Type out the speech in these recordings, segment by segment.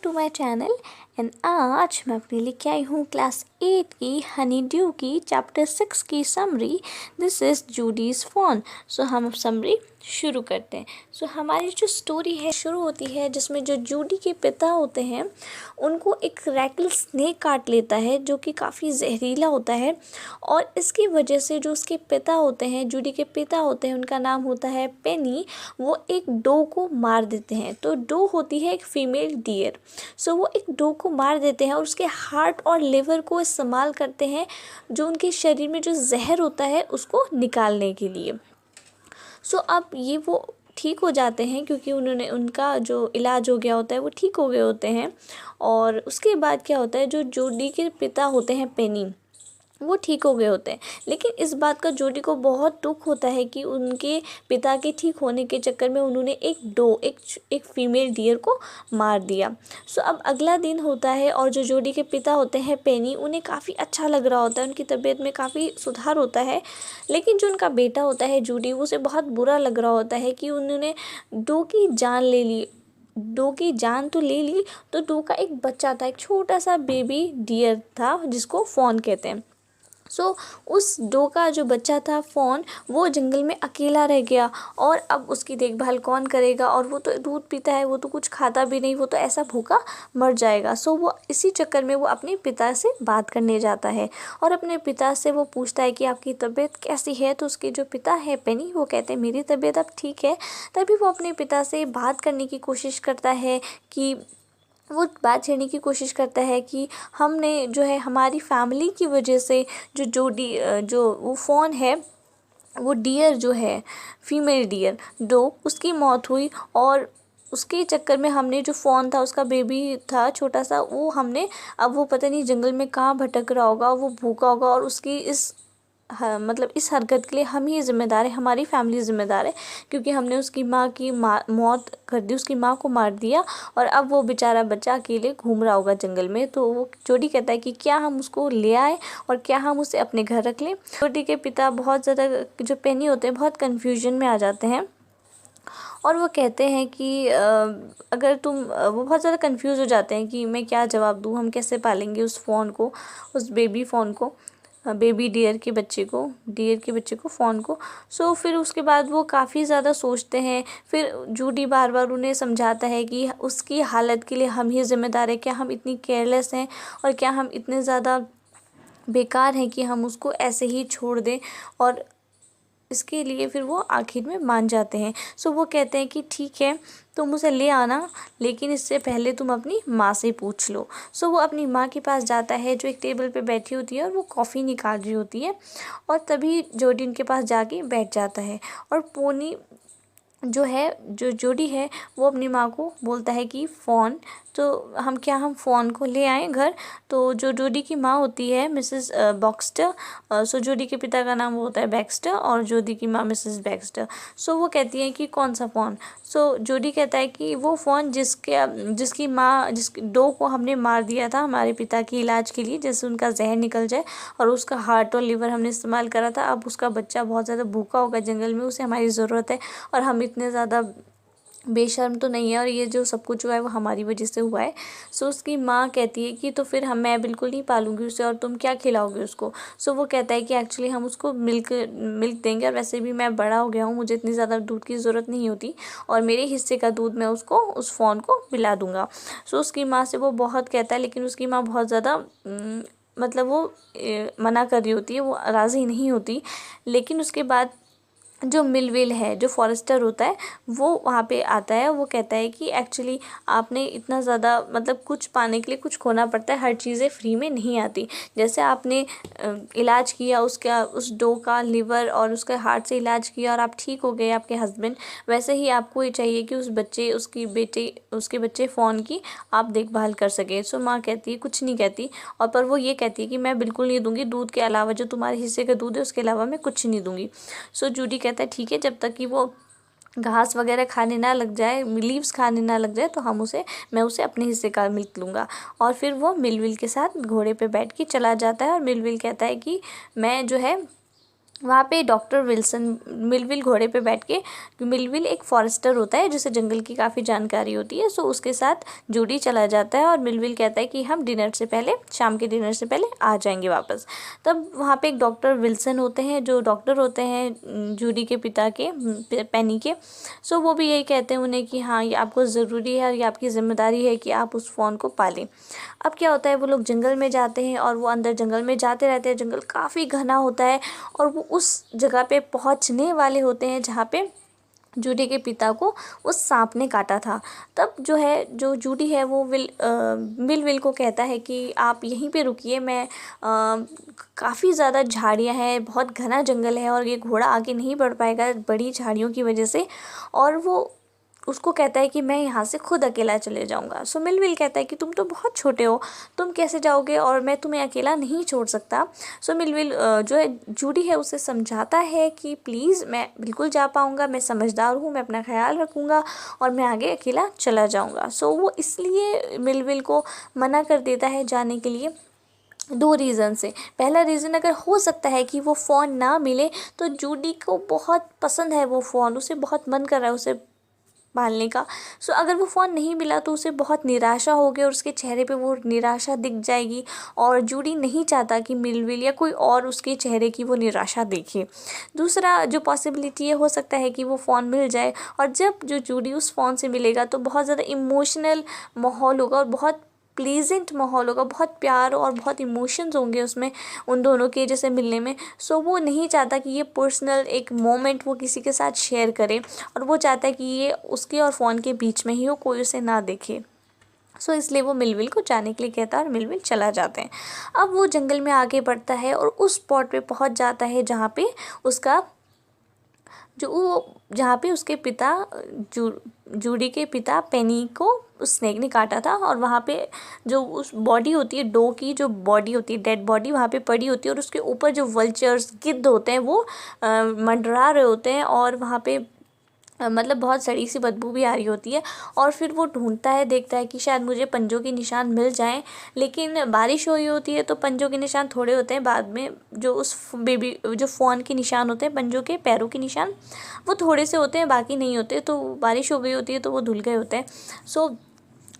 To my channel. And आज मैं अपने लेके आई हूँ क्लास 8 की हनी ड्यू की चैप्टर 6 की summary. This is Judy's phone. So हम अब समरी शुरू करते हैं। सो हमारी जो स्टोरी है शुरू होती है जिसमें जो जूडी के पिता होते हैं उनको एक रैटल स्नेक काट लेता है जो कि काफ़ी जहरीला होता है, और इसकी वजह से जो उसके पिता होते हैं, जूडी के पिता होते हैं, उनका नाम होता है पेनी, वो एक डो को मार देते हैं। तो डो होती है एक फीमेल डियर। सो वो एक डो को मार देते हैं और उसके हार्ट और लिवर को इस्तेमाल करते हैं जो उनके शरीर में जो जहर होता है उसको निकालने के लिए। सो अब ये वो ठीक हो जाते हैं क्योंकि उन्होंने उनका जो इलाज हो गया होता है वो ठीक हो गए होते हैं। और उसके बाद क्या होता है, जो जूडी के पिता होते हैं पेनी, वो ठीक हो गए होते हैं। लेकिन इस बात का जूडी को बहुत दुख होता है कि उनके पिता के ठीक होने के चक्कर में उन्होंने एक फीमेल डियर को मार दिया। सो अब अगला दिन होता है और जो जूडी के पिता होते हैं पेनी, उन्हें काफ़ी अच्छा लग रहा होता है, उनकी तबीयत में काफ़ी सुधार होता है। लेकिन जो उनका बेटा होता है जूडी, उसे बहुत बुरा लग रहा होता है कि उन्होंने डो की जान ले ली। डो की जान तो ले ली, तो डो का एक बच्चा था, एक छोटा सा बेबी डियर था जिसको फ़ोन कहते हैं। सो उस डो का जो बच्चा था फ़ोन, वो जंगल में अकेला रह गया और अब उसकी देखभाल कौन करेगा। और वो तो दूध पीता है, वो तो कुछ खाता भी नहीं, वो तो ऐसा भूखा मर जाएगा। सो वो इसी चक्कर में वो अपने पिता से बात करने जाता है और अपने पिता से वो पूछता है कि आपकी तबीयत कैसी है। तो उसके जो पिता है पेनी, वो कहते हैं मेरी तबीयत अब ठीक है। तभी वो अपने पिता से बात करने की कोशिश करता है कि वो बात छेड़ने की कोशिश करता है कि हमने जो है हमारी फैमिली की वजह से जो वो फ़ोन है, वो डियर जो है फीमेल डियर डो, उसकी मौत हुई। और उसके चक्कर में हमने जो फ़ोन था, उसका बेबी था छोटा सा, वो हमने, अब वो पता नहीं जंगल में कहाँ भटक रहा होगा, वो भूखा होगा और उसकी मतलब इस हरकत के लिए हम ही ज़िम्मेदार है, हमारी फैमिली ज़िम्मेदार है क्योंकि हमने उसकी माँ की मौत कर दी, उसकी माँ को मार दिया। और अब वो बेचारा बच्चा अकेले घूम रहा होगा जंगल में। तो वो जोडी कहता है कि क्या हम उसको ले आए और क्या हम उसे अपने घर रख लें। जोडी के पिता बहुत ज़्यादा, जो पेनी होते हैं, बहुत कन्फ्यूजन में आ जाते हैं और वो कहते हैं कि अगर वो बहुत ज़्यादा कंफ्यूज हो जाते हैं कि मैं क्या जवाब दूँ, हम कैसे पालेंगे उस फ़ोन को, उस बेबी फ़ोन को, बेबी डियर के बच्चे को फ़ोन को। सो फिर उसके बाद वो काफ़ी ज़्यादा सोचते हैं। फिर जूडी बार बार उन्हें समझाता है कि उसकी हालत के लिए हम ही ज़िम्मेदार है, क्या हम इतनी केयरलेस हैं और क्या हम इतने ज़्यादा बेकार हैं कि हम उसको ऐसे ही छोड़ दें। और इसके लिए फिर वो आखिर में मान जाते हैं। सो वो कहते हैं कि ठीक है, तुम उसे ले आना, लेकिन इससे पहले तुम अपनी माँ से पूछ लो। सो वो अपनी माँ के पास जाता है जो एक टेबल पे बैठी होती है और वो कॉफ़ी निकाल रही होती है। और तभी जोडी उनके पास जाके बैठ जाता है और पोनी जो जोडी है वो अपनी माँ को बोलता है कि फ़ोन, तो हम फ़ोन को ले आएँ घर। तो जो जोडी की माँ होती है मिसेस बॉक्स्टर, सो जोडी के पिता का नाम वो होता है बैक्स्टर और जोडी की माँ मिसेस बैक्स्टर। सो वो कहती है कि कौन सा फ़ोन। सो जोडी कहता है कि वो फ़ोन जिस डो को हमने मार दिया था हमारे पिता के इलाज के लिए, जैसे उनका जहर निकल जाए, और उसका हार्ट और लिवर हमने इस्तेमाल करा था। अब उसका बच्चा बहुत ज़्यादा भूखा होगा जंगल में, उसे हमारी ज़रूरत है और हम इतने ज़्यादा बेशर्म तो नहीं है और ये जो सब कुछ हुआ है वो हमारी वजह से हुआ है। सो उसकी माँ कहती है कि तो फिर मैं बिल्कुल नहीं पालूंगी उसे, और तुम क्या खिलाओगे उसको। सो वो कहता है कि एक्चुअली हम उसको मिल्क देंगे, और वैसे भी मैं बड़ा हो गया हूँ, मुझे इतनी ज़्यादा दूध की ज़रूरत नहीं होती, और मेरे हिस्से का दूध मैं उसको उस फ़ोन को पिला दूँगा। सो उसकी माँ से वो बहुत कहता है, लेकिन उसकी माँ बहुत ज़्यादा मतलब वो मना कर रही होती है, वो राज़ी नहीं होती। लेकिन उसके बाद जो मिलविल है, जो फॉरेस्टर होता है, वो वहाँ पे आता है। वो कहता है कि एक्चुअली आपने इतना ज़्यादा, मतलब कुछ पाने के लिए कुछ खोना पड़ता है, हर चीज़ें फ्री में नहीं आती। जैसे आपने इलाज किया उस डो का लिवर और उसके हार्ट से इलाज किया और आप ठीक हो गए, आपके हस्बैंड, वैसे ही आपको ये चाहिए कि उसके बच्चे फ़ोन की आप देखभाल कर सकें। सो माँ कहती है, कुछ नहीं कहती, और पर वो ये कहती है कि मैं बिल्कुल नहीं दूँगी, दूध के अलावा, जो तुम्हारे हिस्से का दूध है उसके अलावा मैं कुछ नहीं दूँगी। सो जूडी कहता है ठीक है, जब तक कि वो घास वगैरह खाने ना लग जाए, लीव्स खाने ना लग जाए, तो मैं उसे अपने हिस्से का मिल्क लूँगा। और फिर वो मिलविल के साथ घोड़े पे बैठ के चला जाता है और मिलविल कहता है कि मैं जो है वहाँ पे डॉक्टर विल्सन मिलविल घोड़े पे बैठ के, मिलविल एक फॉरेस्टर होता है जिसे जंगल की काफ़ी जानकारी होती है, सो उसके साथ जूडी चला जाता है और मिलविल कहता है कि हम डिनर से पहले, शाम के डिनर से पहले आ जाएंगे वापस। तब वहाँ पे एक डॉक्टर विल्सन होते हैं जो डॉक्टर होते हैं जूडी के पिता के, पेनी के। सो वो भी यही कहते हैं उन्हें कि हाँ, ये आपको ज़रूरी है और ये आपकी ज़िम्मेदारी है कि आप उस फ़ोन को पालें। अब क्या होता है, वो लोग जंगल में जाते हैं और वो अंदर जंगल में जाते रहते हैं। जंगल काफ़ी घना होता है और वो उस जगह पे पहुंचने वाले होते हैं जहाँ पे जूडी के पिता को उस सांप ने काटा था। तब जो है, जो जूडी है वो मिल को कहता है कि आप यहीं पे रुकिए, मैं काफ़ी ज़्यादा झाड़ियाँ हैं, बहुत घना जंगल है और ये घोड़ा आगे नहीं बढ़ पाएगा बड़ी झाड़ियों की वजह से। और वो उसको कहता है कि मैं यहाँ से खुद अकेला चले जाऊँगा। सो मिलविल कहता है कि तुम तो बहुत छोटे हो, तुम कैसे जाओगे और मैं तुम्हें अकेला नहीं छोड़ सकता। सो मिलविल जो है जूडी है उसे समझाता है कि प्लीज़ मैं बिल्कुल जा पाऊँगा, मैं समझदार हूँ, मैं अपना ख्याल रखूँगा और मैं आगे अकेला चला जाऊँगा। सो वो इसलिए मिलविल को मना कर देता है जाने के लिए, 2 रीज़न से। पहला रीज़न, अगर हो सकता है कि वो फ़ोन ना मिले तो जूडी को बहुत पसंद है वो फ़ोन, उसे बहुत मन कर रहा है उसे पालने का। सो अगर वो फ़ोन नहीं मिला तो उसे बहुत निराशा होगी और उसके चेहरे पे वो निराशा दिख जाएगी और जूडी नहीं चाहता कि मिलविल या कोई और उसके चेहरे की वो निराशा देखे। दूसरा जो पॉसिबिलिटी ये हो सकता है कि वो फ़ोन मिल जाए और जब जो जूडी उस फ़ोन से मिलेगा तो बहुत ज़्यादा इमोशनल माहौल होगा और बहुत प्लीजेंट माहौल होगा, बहुत प्यार और बहुत इमोशंस होंगे उसमें उन दोनों के जैसे मिलने में। सो वो नहीं चाहता कि ये पर्सनल एक मोमेंट वो किसी के साथ शेयर करे और वो चाहता है कि ये उसके और फ़ोन के बीच में ही हो, कोई उसे ना देखे। सो इसलिए वो मिलविल को जाने के लिए कहता है और मिलविल चला जाते हैं। अब वो जंगल में आगे बढ़ता है और उस स्पॉट पे पहुंच जाता है जहाँ पे उसका जो वो जहाँ पे उसके पिता जूडी के पिता पेनी को उस स्नेक ने काटा था और वहाँ पे जो उस बॉडी होती है, डो की जो बॉडी होती है, डेड बॉडी वहाँ पे पड़ी होती है और उसके ऊपर जो वल्चर्स, गिद्ध होते हैं वो मंडरा रहे होते हैं और वहाँ पे मतलब बहुत सड़ी सी बदबू भी आ रही होती है। और फिर वो ढूंढता है, देखता है कि शायद मुझे पंजों के निशान मिल जाएं, लेकिन बारिश हो रही होती है तो पंजों के निशान थोड़े होते हैं। बाद में जो उस बेबी जो फ़ोन के निशान होते हैं, पंजों के पैरों के निशान, वो थोड़े से होते हैं, बाकी नहीं होते। तो बारिश हो गई होती है तो वो धुल गए होते हैं। सो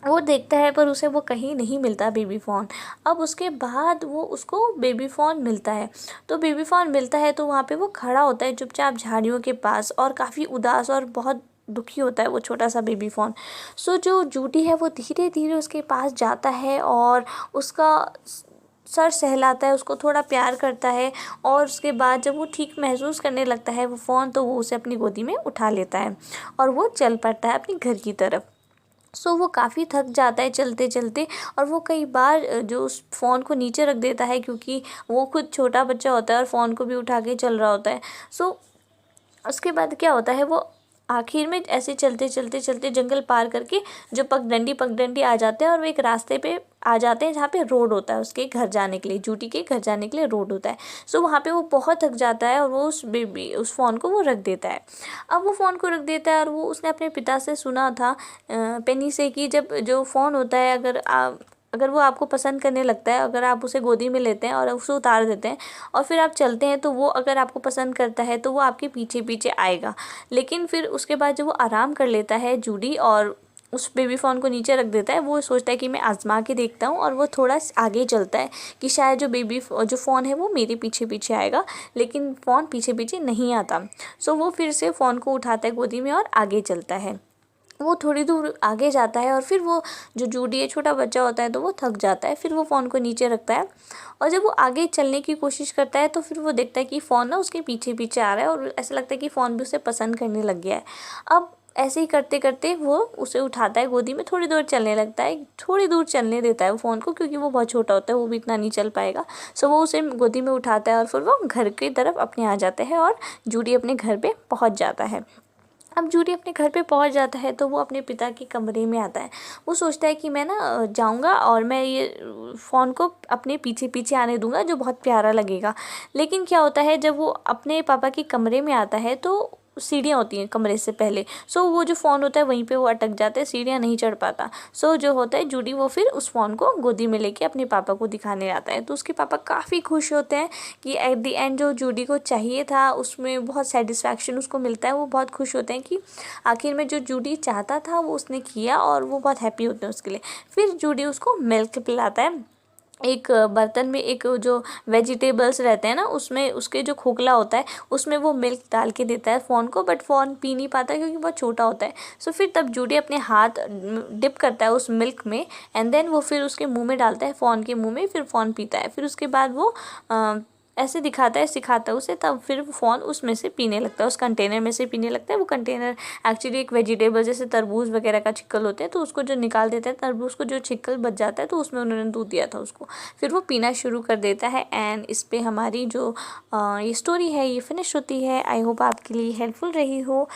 वो देखता है पर उसे वो कहीं नहीं मिलता बेबी फ़ोन। अब उसके बाद वो उसको बेबी फ़ोन मिलता है। तो बेबी फ़ोन मिलता है तो वहाँ पे वो खड़ा होता है चुपचाप झाड़ियों के पास और काफ़ी उदास और बहुत दुखी होता है वो छोटा सा बेबी फ़ोन। सो जो जूडी है वो धीरे धीरे उसके पास जाता है और उसका सर सहलाता है, उसको थोड़ा प्यार करता है और उसके बाद जब वो ठीक महसूस करने लगता है वो फ़ोन, तो वो उसे अपनी गोदी में उठा लेता है और वो चल पड़ता है अपने घर की तरफ। सो वो काफ़ी थक जाता है चलते चलते और वो कई बार जो उस फ़ोन को नीचे रख देता है क्योंकि वो खुद छोटा बच्चा होता है और फ़ोन को भी उठा के चल रहा होता है। सो उसके बाद क्या होता है, वो आखिर में ऐसे चलते चलते चलते जंगल पार करके जो पगडंडी आ जाते हैं और वो एक रास्ते पे आ जाते हैं जहाँ पे रोड होता है उसके घर जाने के लिए, जूडी के घर जाने के लिए रोड होता है। सो वहाँ पे वो बहुत थक जाता है और वो उस फ़ोन को वो रख देता है। अब वो फ़ोन को रख देता है और वो उसने अपने पिता से सुना था पेनी से कि जब जो फ़ोन होता है, अगर वो आपको पसंद करने लगता है, अगर आप उसे गोदी में लेते हैं और उसे उतार देते हैं और फिर आप चलते हैं, तो वो अगर आपको पसंद करता है तो वो आपके पीछे पीछे आएगा। लेकिन फिर उसके बाद जब वो आराम कर लेता है जूडी और उस बेबी फ़ोन को नीचे रख देता है, वो सोचता है कि मैं आजमा के देखता हूँ और वो थोड़ा आगे चलता है कि शायद जो फ़ोन है वो मेरे पीछे पीछे आएगा, लेकिन फ़ोन पीछे पीछे नहीं आता। सो वो फिर से फ़ोन को उठाता है गोदी में और आगे चलता है। वो थोड़ी दूर आगे जाता है और फिर वो जो जूडी है, छोटा बच्चा होता है तो वो थक जाता है, फिर वो फ़ोन को नीचे रखता है और जब वो आगे चलने की कोशिश करता है तो फिर वो देखता है कि फ़ोन ना उसके पीछे पीछे आ रहा है और ऐसा लगता है कि फ़ोन भी उसे पसंद करने लग गया है। अब ऐसे ही करते करते वो उसे उठाता है गोदी में, थोड़ी दूर चलने लगता है, थोड़ी दूर चलने देता है वो फ़ोन को क्योंकि वो बहुत छोटा होता है, वो भी इतना नहीं चल पाएगा। सो वो उसे गोदी में उठाता है और फिर वो घर की तरफ अपने आ जाता है और जूडी अपने घर पे पहुंच जाता है। अब जूडी अपने घर पे पहुंच जाता है तो वो अपने पिता के कमरे में आता है। वो सोचता है कि मैं ना जाऊंगा और मैं ये फ़ोन को अपने पीछे पीछे आने दूंगा, जो बहुत प्यारा लगेगा। लेकिन क्या होता है, जब वो अपने पापा के कमरे में आता है तो सीढ़ियाँ होती हैं कमरे से पहले। सो वो जो फ़ोन होता है वहीं पे वो अटक जाता है, सीढ़ियाँ नहीं चढ़ पाता। सो जो होता है जूडी वो फिर उस फ़ोन को गोदी में लेके अपने पापा को दिखाने आता है। तो उसके पापा काफ़ी खुश होते हैं कि एट द एंड जो जूडी को चाहिए था उसमें बहुत सेटिस्फैक्शन उसको मिलता है। वो बहुत खुश होते हैं कि आखिर में जो जूडी चाहता था वो उसने किया, और वो बहुत हैप्पी होते हैं उसके लिए। फिर जूडी उसको मिल्क पिलाता है एक बर्तन में, एक जो वेजिटेबल्स रहते हैं ना उसमें उसके जो खोखला होता है उसमें वो मिल्क डाल के देता है फ़ोन को, बट फ़ोन पी नहीं पाता क्योंकि बहुत छोटा होता है। सो फिर तब जूडी अपने हाथ डिप करता है उस मिल्क में, एंड देन वो फिर उसके मुंह में डालता है, फ़ोन के मुंह में, फिर फ़ोन पीता है। फिर उसके बाद वो ऐसे दिखाता है, सिखाता है उसे, तब फिर फ़ोन उसमें से पीने लगता है, उस कंटेनर में से पीने लगता है। वो कंटेनर एक्चुअली एक वेजिटेबल जैसे तरबूज वगैरह का छिक्कल होते हैं, तो उसको जो निकाल देते हैं तरबूज को, जो छिक्कल बच जाता है तो उसमें उन्होंने दूध दिया था उसको। फिर वो पीना शुरू कर देता है, एंड इस पे हमारी जो ये स्टोरी है ये फिनिश होती है। आई होप आपके लिए हेल्पफुल रही हो।